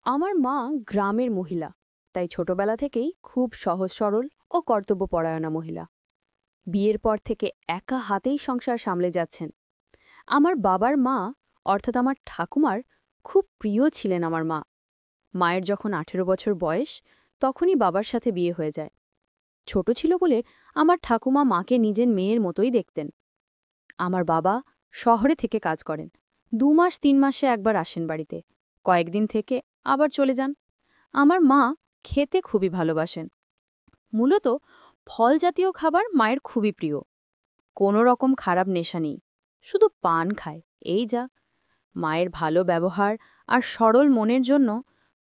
আমার মা গ্রামের মহিলা, তাই ছোটবেলা থেকেই খুব সহজ সরল ও কর্তব্যপরায়ণা মহিলা। বিয়ের পর থেকে একা হাতেই সংসার সামলে যাচ্ছেন। আমার বাবার মা, অর্থাৎ আমার ঠাকুমার, খুব প্রিয় ছিলেন আমার মা। মায়ের যখন ১৮ বছর বয়স, তখনই বাবার সাথে বিয়ে হয়ে যায়। ছোট ছিল বলে আমার ঠাকুমা মাকে নিজের মেয়ের মতোই দেখতেন। আমার বাবা শহরে থেকে কাজ করেন। ২ মাস ৩ মাসে একবার আসেন বাড়িতে, কয়েকদিন থেকে আবার চলে যান। আমার মা খেতে খুবই ভালোবাসেন। মূলত ফল জাতীয় খাবার মায়ের খুবই প্রিয়। কোনো রকম খারাপ নেশা নেই, শুধু পান খায়, এই যা। মায়ের ভালো ব্যবহার আর সরল মনের জন্য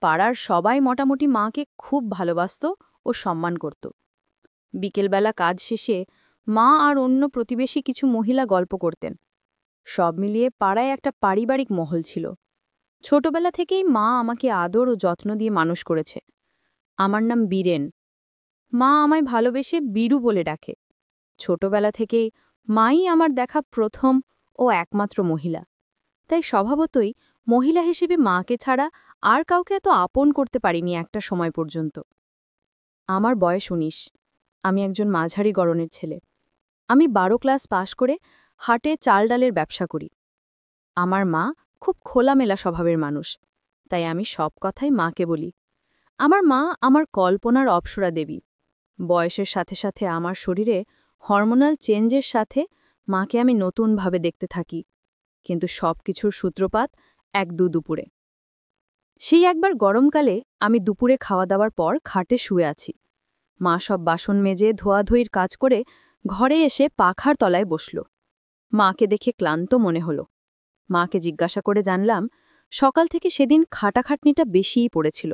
পাড়ার সবাই মোটামুটি মাকে খুব ভালোবাসত ও সম্মান করত। বিকেলবেলা কাজ শেষে মা আর অন্য প্রতিবেশী কিছু মহিলা গল্প করতেন। সব মিলিয়ে পাড়ায় একটা পারিবারিক মহল ছিল। ছোটবেলা থেকেই মা আমাকে আদর ও যত্ন দিয়ে মানুষ করেছে। আমার নাম বীরেন। মা আমায় ভালোবেসে বীরু বলে ডাকে। ছোটবেলা থেকেই মাই আমার দেখা প্রথম ও একমাত্র মহিলা, তাই স্বভাবতই মহিলা হিসেবে মাকে ছাড়া আর কাউকে এত আপন করতে পারিনি একটা সময় পর্যন্ত। আমার বয়স ১৯। আমি একজন মাঝারি গড়নের ছেলে। আমি ১২ ক্লাস পাশ করে হাটে চাল ডালের ব্যবসা করি। আমার মা খুব খোলামেলা স্বভাবের মানুষ, তাই আমি সব কথাই মাকে বলি। আমার মা আমার কল্পনার অপ্সরা দেবী। বয়সের সাথে সাথে আমার শরীরে হরমোনাল চেঞ্জের সাথে মাকে আমি নতুনভাবে দেখতে থাকি, কিন্তু সবকিছুর সূত্রপাত দুপুরে। সেই একবার গরমকালে আমি দুপুরে খাওয়া দাওয়ার পর খাটে শুয়ে আছি। মা সব বাসন মেজে ধোয়াধুয়ির কাজ করে ঘরে এসে পাখার তলায় বসল। মাকে দেখে ক্লান্ত মনে হলো। মাকে জিজ্ঞাসা করে জানলাম সকাল থেকে সেদিন খাটাখাটনিটা বেশিই পড়েছিল।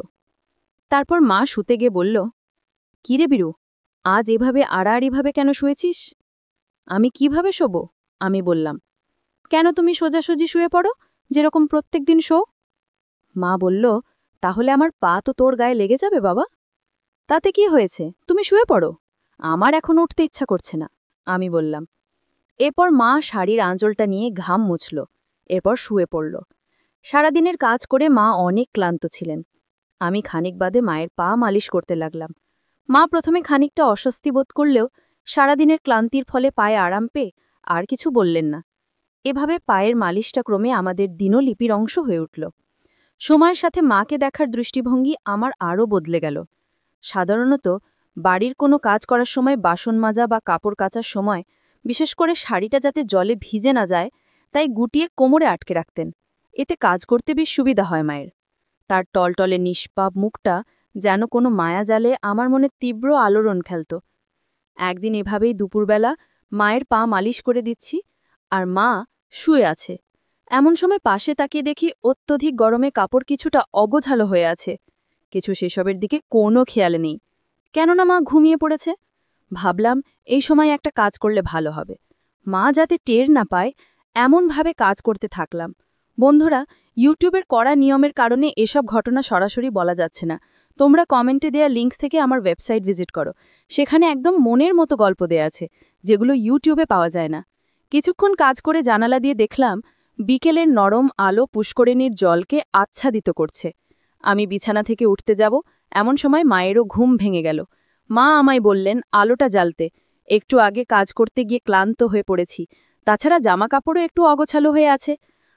তারপর মা শুতে গিয়ে বলল, কিরে বীরু, আজ এভাবে আড়াআড়িভাবে কেন শুয়েছিস? আমি কিভাবে শোবো? আমি বললাম, কেন তুমি সোজাসুজি শুয়ে পড়ো, যেরকম প্রত্যেক দিন শো? মা বলল, তাহলে আমার পা তো তোর গায়ে লেগে যাবে বাবা। তাতে কি হয়েছে, তুমি শুয়ে পড়ো। আমার এখন উঠতে ইচ্ছা করছে না, আমি বললাম। এরপর মা শাড়ির আঁচলটা নিয়ে ঘাম মুছল, এরপর শুয়ে পড়ল। সারাদিনের কাজ করে মা অনেক ক্লান্ত ছিলেন। আমি খানিক বাদে মায়ের পা মালিশ করতে লাগলাম। মা প্রথমে খানিকটা অস্বস্তি বোধ করলেও সারাদিনের ক্লান্তির ফলে পায়ে আরাম পেয়ে আর কিছু বললেন না। এভাবে পায়ের মালিশটা ক্রমে আমাদের দিনলিপির অংশ হয়ে উঠল। সময়ের সাথে মাকে দেখার দৃষ্টিভঙ্গি আমার আরও বদলে গেল। সাধারণত বাড়ির কোনো কাজ করার সময় বাসন মাজা বা কাপড় কাচার সময় বিশেষ করে শাড়িটা যাতে জলে ভিজে না যায় তাই গুটিয়ে কোমরে আটকে রাখতেন। এতে কাজ করতে বেশ সুবিধা হয় মায়ের। তার টলটলে নিষ্পাপ মুখটা যেন কোনো মায়াজালে আমার মনে তীব্র আলোড়ন খেলত। একদিন এভাবেই দুপুরবেলা মায়ের পা মালিশ করে দিচ্ছি, আর মা শুয়ে আছে। এমন সময় পাশে তাকিয়ে দেখি অত্যধিক গরমে কাপড় কিছুটা অগোছালো হয়ে আছে। কিছু সেসবের দিকে কোনো খেয়াল নেই, কেননা মা ঘুমিয়ে পড়েছে। ভাবলাম এই সময় একটা কাজ করলে ভালো হবে, মা যাতে টের না পায় এমনভাবে কাজ করতে থাকলাম। বন্ধুরা, ইউটিউবের কড়া নিয়মের কারণে এসব ঘটনা সরাসরি বলা যাচ্ছে না। তোমরা কমেন্টে দেয়া লিঙ্কস থেকে আমার ওয়েবসাইট ভিজিট করো, সেখানে একদম মনের মতো গল্প দেয়া আছে, যেগুলো ইউটিউবে পাওয়া যায় না। কিছুক্ষণ কাজ করে জানালা দিয়ে দেখলাম বিকেলের নরম আলো পুষ্করিণীর জলকে আচ্ছাদিত করছে। আমি বিছানা থেকে উঠতে যাব, এমন সময় মায়েরও ঘুম ভেঙে গেল। মা আমায় বললেন আলোটা জ্বালতে, একটু আগে কাজ করতে গিয়ে ক্লান্ত হয়ে পড়েছি, তাছাড়া জামাকাপড়ও একটু অগোছালো হয়ে আছে।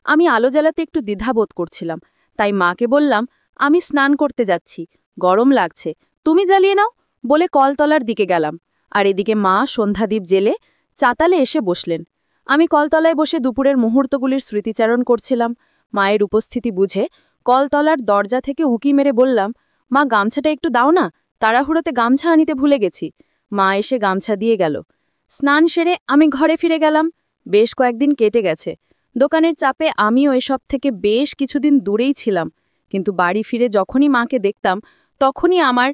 আমি আলো জ্বালাতে একটু দ্বিধাবোধ করছিলাম, তাই মাকে বললাম, আমি স্নান করতে যাচ্ছি, গরম লাগছে, তুমি জ্বালিয়ে নাও, বলে কলতলার দিকে গেলাম। আর এদিকে মা সন্ধ্যাদীপ জেলে চাতালে এসে বসলেন। আমি কলতলায় বসে দুপুরের মুহূর্তগুলির স্মৃতিচারণ করছিলাম। মায়ের উপস্থিতি বুঝে কলতলার দরজা থেকে উকি মেরে বললাম, মা গামছাটা একটু দাও না, তাড়াহুড়োতে গামছা আনিতে ভুলে গেছি। মা এসে গামছা দিয়ে গেল। স্নান সেরে আমি ঘরে ফিরে গেলাম। বেশ কয়েকদিন কেটে গেছে। দোকানের চাপে আমিও এসব থেকে বেশ কিছুদিন দূরেই ছিলাম, কিন্তু বাড়ি ফিরে যখনই মাকে দেখতাম তখনই আমার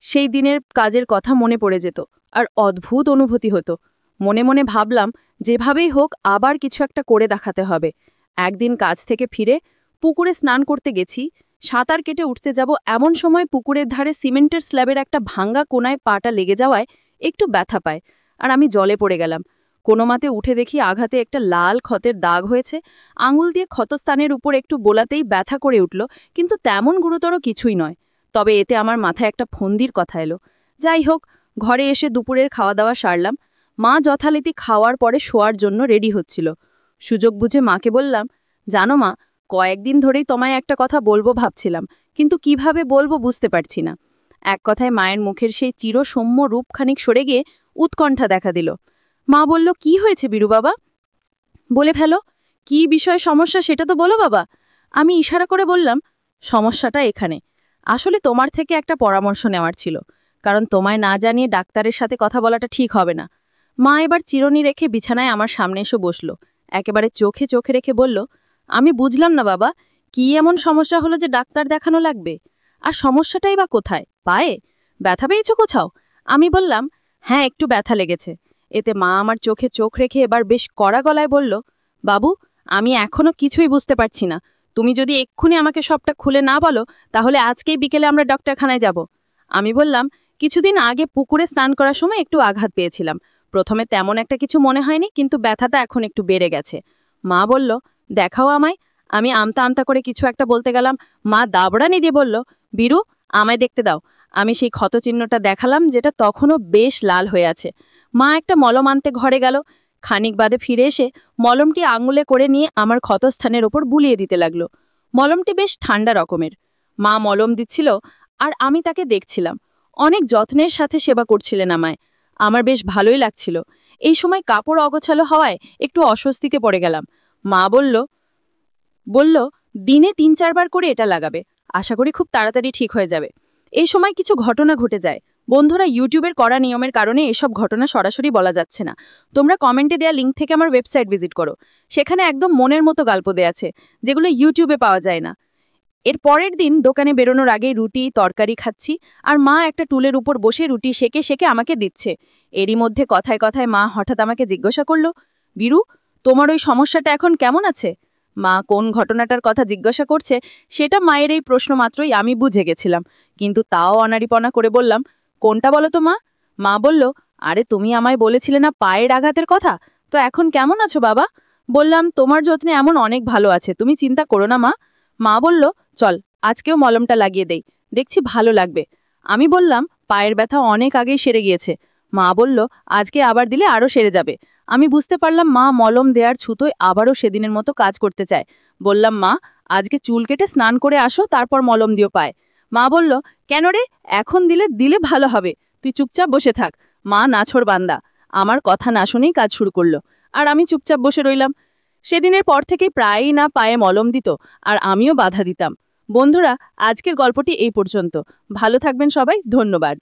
সেই দিনের কাজের কথা মনে পড়ে যেত, আর অদ্ভুত অনুভূতি হতো। মনে মনে ভাবলাম যেভাবেই হোক আবার কিছু একটা করে দেখাতে হবে। একদিন কাজ থেকে ফিরে পুকুরে স্নান করতে গেছি, সাঁতার কেটে উঠতে যাব এমন সময় পুকুরের ধারে সিমেন্টের স্ল্যাবের একটা ভাঙ্গা কোনায় পাটা লেগে যাওয়ায় একটু ব্যথা পায়, আর আমি জলে পড়ে গেলাম। কোনোমতে উঠে দেখি আঘাতে একটা লাল ক্ষতের দাগ হয়েছে। আঙুল দিয়ে ক্ষতস্থানের উপর একটু বোলাতেই ব্যথা করে উঠল, কিন্তু তেমন গুরুতর কিছুই নয়। তবে এতে আমার মাথায় একটা ফন্দির কথা এলো। যাই হোক, ঘরে এসে দুপুরের খাওয়া দাওয়া সারলাম। মা যথারীতি খাওয়ার পরে শোয়ার জন্য রেডি হচ্ছিল। সুযোগ বুঝে মাকে বললাম, জানো মা, কয়েকদিন ধরেই তোমায় একটা কথা বলবো ভাবছিলাম, কিন্তু কিভাবে বলবো বুঝতে পারছি না। এক কথায় মায়ের মুখের সেই চিরসৌম্য রূপ খানিক সরে গিয়ে উৎকণ্ঠা দেখা দিল। মা বলল, কি হয়েছে বিরু বাবা? বলে ফেলো, কি বিষয়ে সমস্যা সেটা তো বলো বাবা। আমি ইশারা করে বললাম, সমস্যাটা এখানে। আসলে তোমার থেকে একটা পরামর্শ নেওয়ার ছিল, কারণ তোমায় না জানিয়ে ডাক্তারের সাথে কথা বলাটা ঠিক হবে না। মা এবার চিরুনি রেখে বিছানায় আমার সামনে এসে বসল। একেবারে চোখে চোখে রেখে বলল, আমি বুঝলাম না বাবা, কি এমন সমস্যা হলো যে ডাক্তার দেখানো লাগবে? আর সমস্যাটাই বা কোথায়? পায়ে ব্যথা পেয়েছো কোথাও? আমি বললাম, হ্যাঁ, একটু ব্যথা লেগেছে। এতে মা আমার চোখে চোখ রেখে এবার বেশ কড়া গলায় বলল, বাবু, আমি এখনো কিছুই বুঝতে পারছি না। তুমি যদি এক্ষুনি আমাকে সবটা খুলে না বলো, তাহলে আজকেই বিকেলে আমরা ডক্টরখানায় যাব। আমি বললাম, কিছুদিন আগে পুকুরে স্নান করার সময় একটু আঘাত পেয়েছিলাম। প্রথমে তেমন একটা কিছু মনে হয়নি, কিন্তু ব্যথাটা এখন একটু বেড়ে গেছে। মা বলল, দেখাও আমায়। আমি আমতা আমতা করে কিছু একটা বলতে গেলাম। মা দাবড়ানি দিয়ে বলল, বীরু, আমায় দেখতে দাও। আমি সেই ক্ষতচিহ্নটা দেখালাম, যেটা তখনও বেশ লাল হয়ে আছে। মা একটা মলম আনতে ঘরে গেল। খানিক বাদে ফিরে এসে মলমটি আঙুলে করে নিয়ে আমার ক্ষতস্থানের ওপর বুলিয়ে দিতে লাগলো। মলমটি বেশ ঠান্ডা রকমের। মা মলম দিচ্ছিল আর আমি তাকে দেখছিলাম। অনেক যত্নের সাথে সেবা করছিলেন আমায়। আমার বেশ ভালোই লাগছিল। এই সময় কাপড় অগোছালো হওয়ায় একটু অস্বস্তিতে পড়ে গেলাম। মা বলল, দিনে ৩-৪ বার করে এটা লাগাবে। আশা করি খুব তাড়াতাড়ি ঠিক হয়ে যাবে। এই সময় কিছু ঘটনা ঘটে যায়। বন্ধুরা, ইউটিউবের কড়া নিয়মের কারণে এসব ঘটনা সরাসরি বলা যাচ্ছে না। তোমরা কমেন্টে দেয়া লিঙ্ক থেকে আমার ওয়েবসাইট ভিজিট করো। সেখানে একদম মনের মতো গল্প দেয়া আছে, যেগুলো ইউটিউবে পাওয়া যায় না। এর পরের দিন দোকানে বেরোনোর আগে রুটি তরকারি খাচ্ছি, আর মা একটা টুলের উপর বসে রুটি সেকে সেকে আমাকে দিচ্ছে। এরই মধ্যে কথায় কথায় মা হঠাৎ আমাকে জিজ্ঞাসা করল, বীরু, তোমার ওই সমস্যাটা এখন কেমন আছে? মা কোন ঘটনাটার কথা জিজ্ঞাসা করছে সেটা মায়ের এই প্রশ্ন মাত্রই আমি বুঝে গেছিলাম, কিন্তু তাও অনাড়িপনা করে বললাম, কোনটা বলো তো মা? মা বলল, আরে তুমি আমায় বলেছিলে না পায়ের আঘাতের কথা, তো এখন কেমন আছো বাবা? বললাম, তোমার যত্নে এমন অনেক ভালো আছে, তুমি চিন্তা করো না মা। মা বলল, চল আজকেও মলমটা লাগিয়ে দেই, দেখছি ভালো লাগবে। আমি বললাম, পায়ের ব্যথা অনেক আগেই সেরে গিয়েছে। মা বলল, আজকে আবার দিলে আরও সেরে যাবে। আমি বুঝতে পারলাম মা মলম দেওয়ার ছুতোয় আবারও সেদিনের মতো কাজ করতে চায়। বললাম, মা, আজকে চুল কেটে স্নান করে আসো, তারপর মলম দিও পায়। মা বলল, কেন রে, এখন দিলে দিলে ভালো হবে, তুই চুপচাপ বসে থাক। মা নাছোড় বান্দা, আমার কথা না শুনেই কাজ শুরু করলো, আর আমি চুপচাপ বসে রইলাম। সেদিনের পর থেকেই প্রায়ই না পায়ে মলম দিত, আর আমিও বাধা দিতাম। বন্ধুরা, আজকের গল্পটি এই পর্যন্ত। ভালো থাকবেন সবাই, ধন্যবাদ।